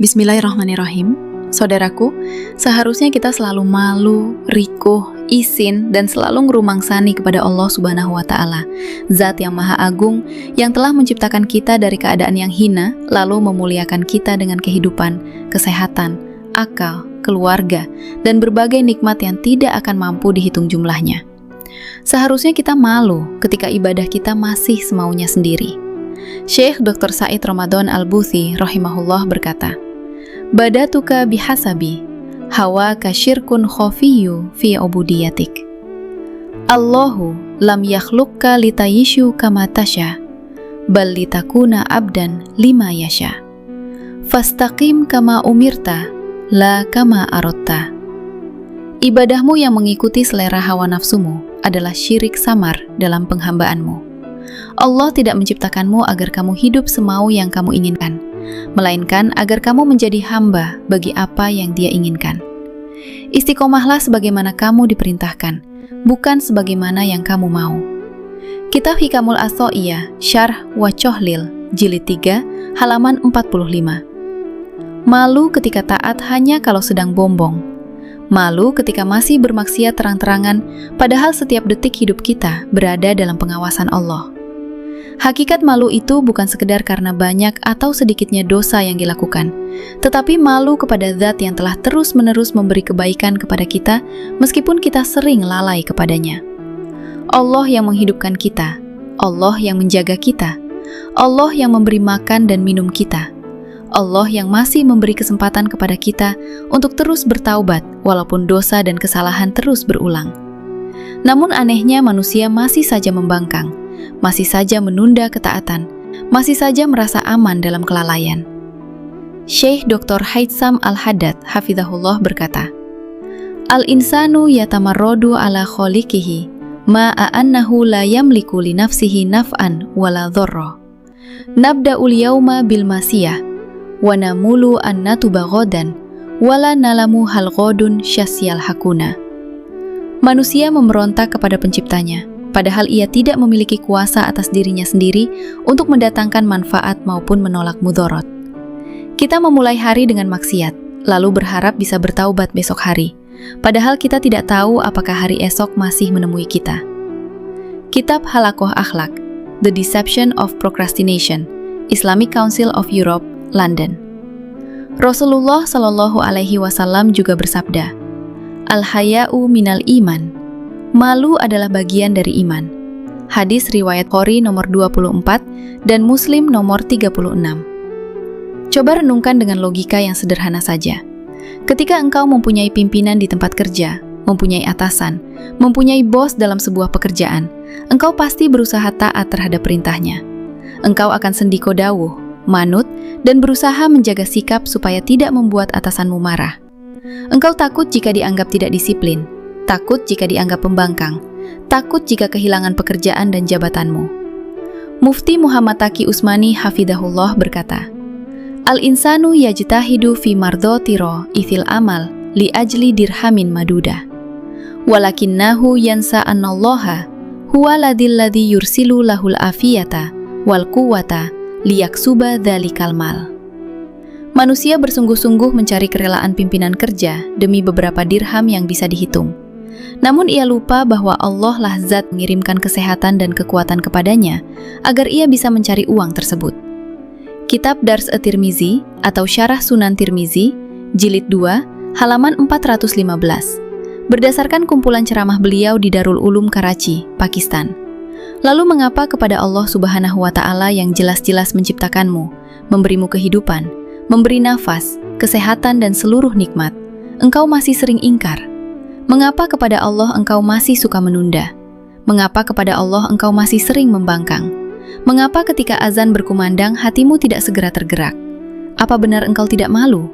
Bismillahirrahmanirrahim. Saudaraku, seharusnya kita selalu malu, rikuh, isin, dan selalu ngerumangsani kepada Allah Subhanahu wa Ta'ala, Zat yang Maha Agung yang telah menciptakan kita dari keadaan yang hina, lalu memuliakan kita dengan kehidupan, kesehatan, akal, keluarga, dan berbagai nikmat yang tidak akan mampu dihitung jumlahnya. Seharusnya kita malu ketika ibadah kita masih semaunya sendiri. Syekh Dr. Said Ramadan Al-Buthi rahimahullah berkata, "Badatuka bihasabi, hawa kasyirkun khafiyyu fi ubudiyatik. Allahu lam yakhlukka litayishu kama tasha, bal litakuna abdan lima yasha. Fastaqim kama umirta, la kama arotta." Ibadahmu yang mengikuti selera hawa nafsumu adalah syirik samar dalam penghambaanmu. Allah tidak menciptakanmu agar kamu hidup semau yang kamu inginkan, melainkan agar kamu menjadi hamba bagi apa yang Dia inginkan. Istiqomahlah sebagaimana kamu diperintahkan, bukan sebagaimana yang kamu mau. Kitab Hikamul Atho'iyah, Syarh wa Chohlil, Jilid 3, halaman 45. Malu ketika taat hanya kalau sedang bombong. Malu ketika masih bermaksiat terang-terangan, padahal setiap detik hidup kita berada dalam pengawasan Allah. Hakikat malu itu bukan sekedar karena banyak atau sedikitnya dosa yang dilakukan, tetapi malu kepada Zat yang telah terus-menerus memberi kebaikan kepada kita meskipun kita sering lalai kepadanya. Allah yang menghidupkan kita, Allah yang menjaga kita, Allah yang memberi makan dan minum kita, Allah yang masih memberi kesempatan kepada kita untuk terus bertaubat walaupun dosa dan kesalahan terus berulang. Namun anehnya manusia masih saja membangkang, masih saja menunda ketaatan, masih saja merasa aman dalam kelalaian. Syekh Dr. Haitsam Al-Haddad hafizahullah berkata, "Al-insanu yatamarrodu ala kholikihi ma'annahu la yamliku li nafsihi naf'an wala dhorro. Nabda'ul yawma bil masiyah wa namulu an natuba ghadan wala nalamu hal ghadun syasyal hakuna." Manusia memberontak kepada penciptanya, padahal ia tidak memiliki kuasa atas dirinya sendiri untuk mendatangkan manfaat maupun menolak mudorot. Kita memulai hari dengan maksiat, lalu berharap bisa bertaubat besok hari, padahal kita tidak tahu apakah hari esok masih menemui kita. Kitab Halaqoh Akhlak, The Deception of Procrastination, Islamic Council of Europe, London. Rasulullah Shallallahu Alaihi Wasallam juga bersabda, "Al-haya'u minal iman." Malu adalah bagian dari iman. Hadis riwayat Bukhari nomor 24 dan Muslim nomor 36. Coba renungkan dengan logika yang sederhana saja. Ketika engkau mempunyai pimpinan di tempat kerja, mempunyai atasan, mempunyai bos dalam sebuah pekerjaan, engkau pasti berusaha taat terhadap perintahnya. Engkau akan sendiko dawuh, manut, dan berusaha menjaga sikap supaya tidak membuat atasanmu marah. Engkau takut jika dianggap tidak disiplin, takut jika dianggap pembangkang, takut jika kehilangan pekerjaan dan jabatanmu. Mufti Muhammad Taqi Usmani hafidahullah berkata, "Al-insanu yajtahidu fi mardotiro ithil amal li ajli dirhamin maduda. Walakinnahu yansa annallaha huwa ladilladhi yursilu lahul afiyata wal quwwata liyaksuba dhalikal mal." Manusia bersungguh-sungguh mencari kerelaan pimpinan kerja demi beberapa dirham yang bisa dihitung. Namun ia lupa bahwa Allah lah Zat mengirimkan kesehatan dan kekuatan kepadanya agar ia bisa mencari uang tersebut. Kitab Dars At-Tirmizi atau Syarah Sunan Tirmizi, Jilid 2, halaman 415, berdasarkan kumpulan ceramah beliau di Darul Ulum Karachi, Pakistan. Lalu mengapa kepada Allah Subhanahu wa Ta'ala yang jelas-jelas menciptakanmu, memberimu kehidupan, memberi nafas, kesehatan dan seluruh nikmat, engkau masih sering ingkar? Mengapa kepada Allah engkau masih suka menunda? Mengapa kepada Allah engkau masih sering membangkang? Mengapa ketika azan berkumandang hatimu tidak segera tergerak? Apa benar engkau tidak malu?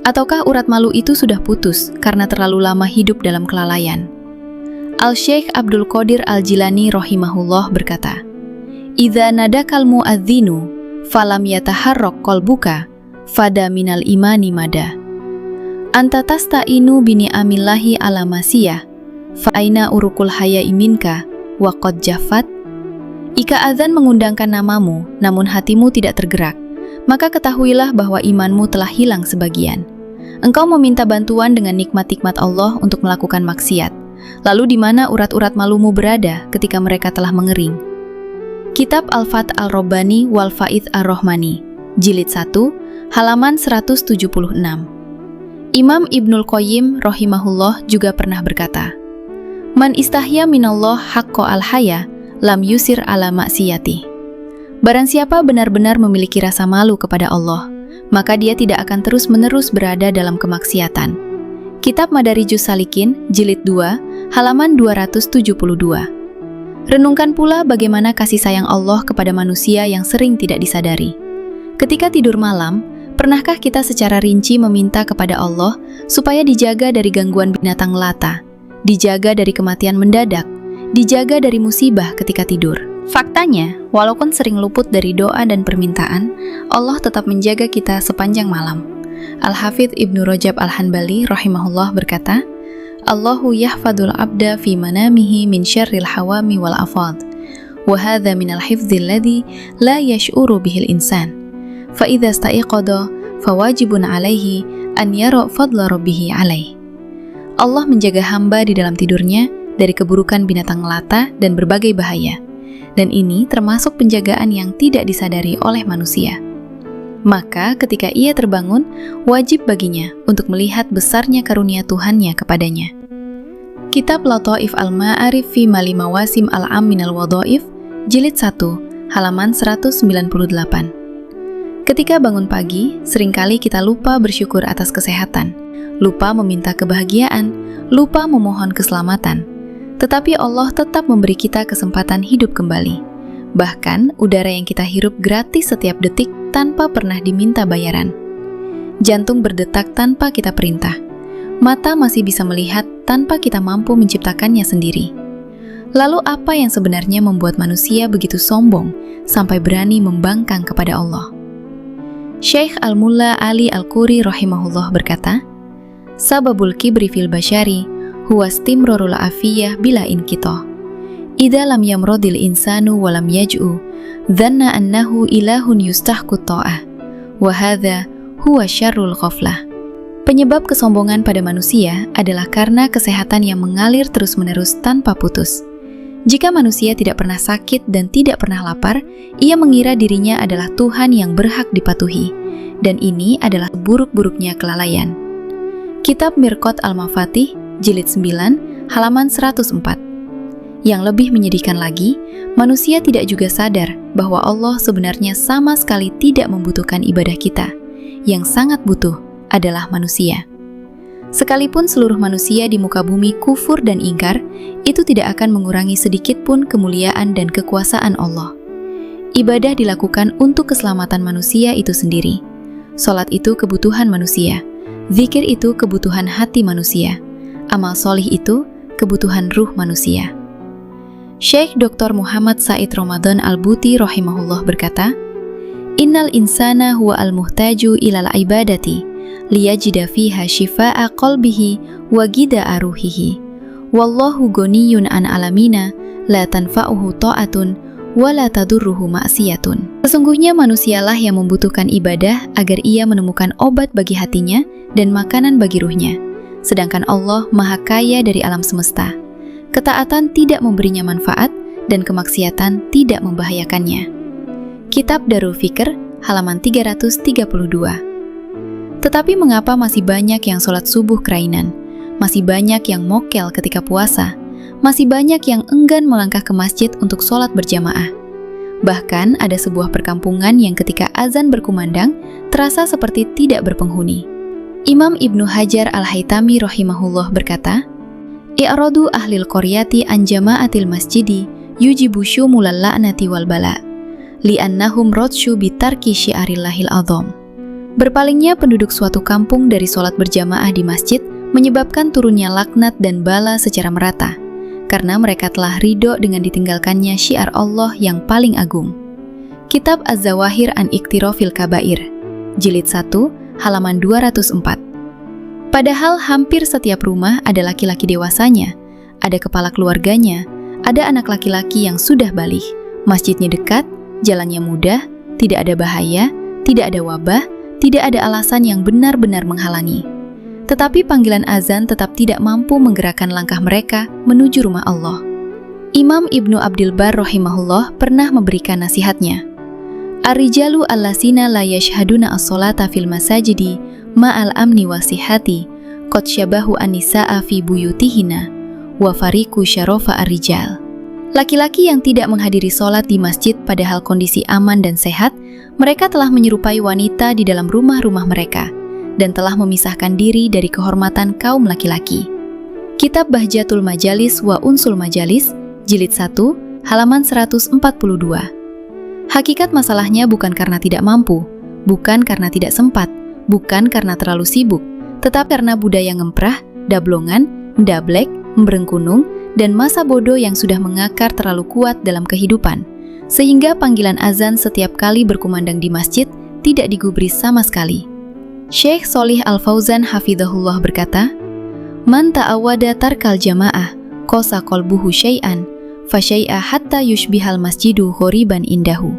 Ataukah urat malu itu sudah putus karena terlalu lama hidup dalam kelalaian? Al-Syeikh Abdul Qadir Al-Jilani rahimahullah berkata, "Idza nadakal muadzinu falam yataharrak qalbuka fada minal imani mada. Anta tasta'inu bini'amillahi ala masiyah fa aina urukul haya'i minka wa qad jaffat." Jika azan mengundangkan namamu, namun hatimu tidak tergerak, maka ketahuilah bahwa imanmu telah hilang sebagian. Engkau meminta bantuan dengan nikmat-nikmat Allah untuk melakukan maksiat. Lalu di mana urat-urat malumu berada ketika mereka telah mengering? Kitab Al-Fath Al-Rabbani wal Faith Ar-Rahmani, Jilid 1, halaman 176. Imam Ibnul Qayyim rahimahullah juga pernah berkata, "Man istahya minallah haqqa al-haya, lam yusir ala maksiyati." Barang siapa benar-benar memiliki rasa malu kepada Allah, maka dia tidak akan terus-menerus berada dalam kemaksiatan. Kitab Madarijus Salikin, Jilid 2, halaman 272. Renungkan pula bagaimana kasih sayang Allah kepada manusia yang sering tidak disadari. Ketika tidur malam, pernahkah kita secara rinci meminta kepada Allah supaya dijaga dari gangguan binatang melata, dijaga dari kematian mendadak, dijaga dari musibah ketika tidur? Faktanya, walaupun sering luput dari doa dan permintaan, Allah tetap menjaga kita sepanjang malam. Al-Hafidh Ibnu Rajab Al-Hanbali rahimahullah berkata, "Allahu yahfadul abda fi manamihi min syarril hawami wal afad, wa hadha minal hifdzil ladzi la yash'uru bihil insan. Fa idza staiqada fawajibun alaihi an yara fadla rabbih alaih." Allah menjaga hamba di dalam tidurnya dari keburukan binatang melata dan berbagai bahaya. Dan ini termasuk penjagaan yang tidak disadari oleh manusia. Maka ketika ia terbangun, wajib baginya untuk melihat besarnya karunia Tuhannya kepadanya. Kitab Lataif Al-Ma'arif fi Mali Mawasim Al-Am Minal Wadhaif, Jilid 1, halaman 198. Ketika bangun pagi, seringkali kita lupa bersyukur atas kesehatan, lupa meminta kebahagiaan, lupa memohon keselamatan. Tetapi Allah tetap memberi kita kesempatan hidup kembali. Bahkan, udara yang kita hirup gratis setiap detik tanpa pernah diminta bayaran. Jantung berdetak tanpa kita perintah. Mata masih bisa melihat tanpa kita mampu menciptakannya sendiri. Lalu apa yang sebenarnya membuat manusia begitu sombong sampai berani membangkang kepada Allah? Syekh Al-Mulla Ali Al-Quri rahimahullah berkata, "Sababul kibri fil basyari huwa istimrarul afiyah bila inqita. Idza lam yamradil insanu wa lam yaj'u, dhanna annahu ilahun yustahqu ta'ah, wa hadza huwa syarrul ghaflah." Penyebab kesombongan pada manusia adalah karena kesehatan yang mengalir terus-menerus tanpa putus. Jika manusia tidak pernah sakit dan tidak pernah lapar, ia mengira dirinya adalah Tuhan yang berhak dipatuhi, dan ini adalah buruk-buruknya kelalaian. Kitab Mirqat Al-Mafatih, Jilid 9, halaman 104. Yang lebih menyedihkan lagi, manusia tidak juga sadar bahwa Allah sebenarnya sama sekali tidak membutuhkan ibadah kita. Yang sangat butuh adalah manusia. Sekalipun seluruh manusia di muka bumi kufur dan ingkar, itu tidak akan mengurangi sedikit pun kemuliaan dan kekuasaan Allah. Ibadah dilakukan untuk keselamatan manusia itu sendiri. Salat itu kebutuhan manusia. Zikir itu kebutuhan hati manusia. Amal solih itu kebutuhan ruh manusia. Syekh Dr. Muhammad Said Ramadan Al-Buti rahimahullah berkata, "Innal insana huwa al-muhtaju ilal ibadati liyajida fiha shifa'a qalbihi wa gida'a ruhihi. Wallahu ghaniyun an alamina la tanfa'uhu ta'atun wa la tadurruhu ma'siyatun." Sesungguhnya manusialah yang membutuhkan ibadah agar ia menemukan obat bagi hatinya dan makanan bagi ruhnya. Sedangkan Allah maha kaya dari alam semesta. Ketaatan tidak memberinya manfaat dan kemaksiatan tidak membahayakannya. Kitab Darul Fikr, halaman 332. Tetapi mengapa masih banyak yang sholat subuh kerainan? Masih banyak yang mokel ketika puasa? Masih banyak yang enggan melangkah ke masjid untuk sholat berjamaah? Bahkan ada sebuah perkampungan yang ketika azan berkumandang, terasa seperti tidak berpenghuni. Imam Ibnu Hajar Al-Haytami rahimahullah berkata, "I'radu ahlil qaryati an jama'atil masjidi yujibu syumulal la'nati wal bala, li'annahum rodshu bitarki syiarillahil azam." Berpalingnya penduduk suatu kampung dari sholat berjamaah di masjid menyebabkan turunnya laknat dan bala secara merata, karena mereka telah ridho dengan ditinggalkannya syiar Allah yang paling agung. Kitab Az-Zawahir an Iktirafil Kabair, Jilid 1, halaman 204. Padahal hampir setiap rumah ada laki-laki dewasanya, ada kepala keluarganya, ada anak laki-laki yang sudah baligh, masjidnya dekat, jalannya mudah, tidak ada bahaya, tidak ada wabah, tidak ada alasan yang benar-benar menghalangi. Tetapi panggilan azan tetap tidak mampu menggerakkan langkah mereka menuju rumah Allah. Imam Ibnu Abdil Bar rahimahullah pernah memberikan nasihatnya. Ar-rijalu allasina la yashhaduna as-sholata fil masajidi ma'al amni wa sihhati qad syabahu an-nisaa fi buyutihina wa fariqu syarafa ar-rijal. Laki-laki yang tidak menghadiri sholat di masjid padahal kondisi aman dan sehat, mereka telah menyerupai wanita di dalam rumah-rumah mereka dan telah memisahkan diri dari kehormatan kaum laki-laki. Kitab Bahjatul Majalis wa Unsul Majalis, Jilid 1, halaman 142. Hakikat masalahnya bukan karena tidak mampu, bukan karena tidak sempat, bukan karena terlalu sibuk, tetapi karena budaya ngemprah, dablongan, ndablek, memberengkunung, dan masa bodoh yang sudah mengakar terlalu kuat dalam kehidupan, sehingga panggilan azan setiap kali berkumandang di masjid tidak digubris sama sekali. Syekh Sholih Al-Fauzan hafizahullah berkata, "Man ta'awwada tarkal jamaah, qasa qalbuhu syai'an, fasyai'a hatta yushbihal masjidu ghoriban indahu."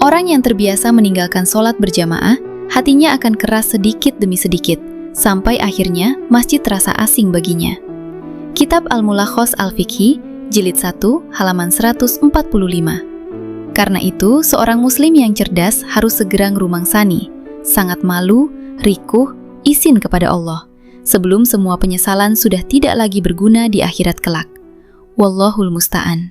Orang yang terbiasa meninggalkan sholat berjamaah, hatinya akan keras sedikit demi sedikit, sampai akhirnya masjid terasa asing baginya. Kitab Al-Mulakhos Al-Fiqhi, Jilid 1, halaman 145. Karena itu, seorang muslim yang cerdas harus segera ngerumangsani, sangat malu, rikuh, izin kepada Allah, sebelum semua penyesalan sudah tidak lagi berguna di akhirat kelak. Wallahul musta'an.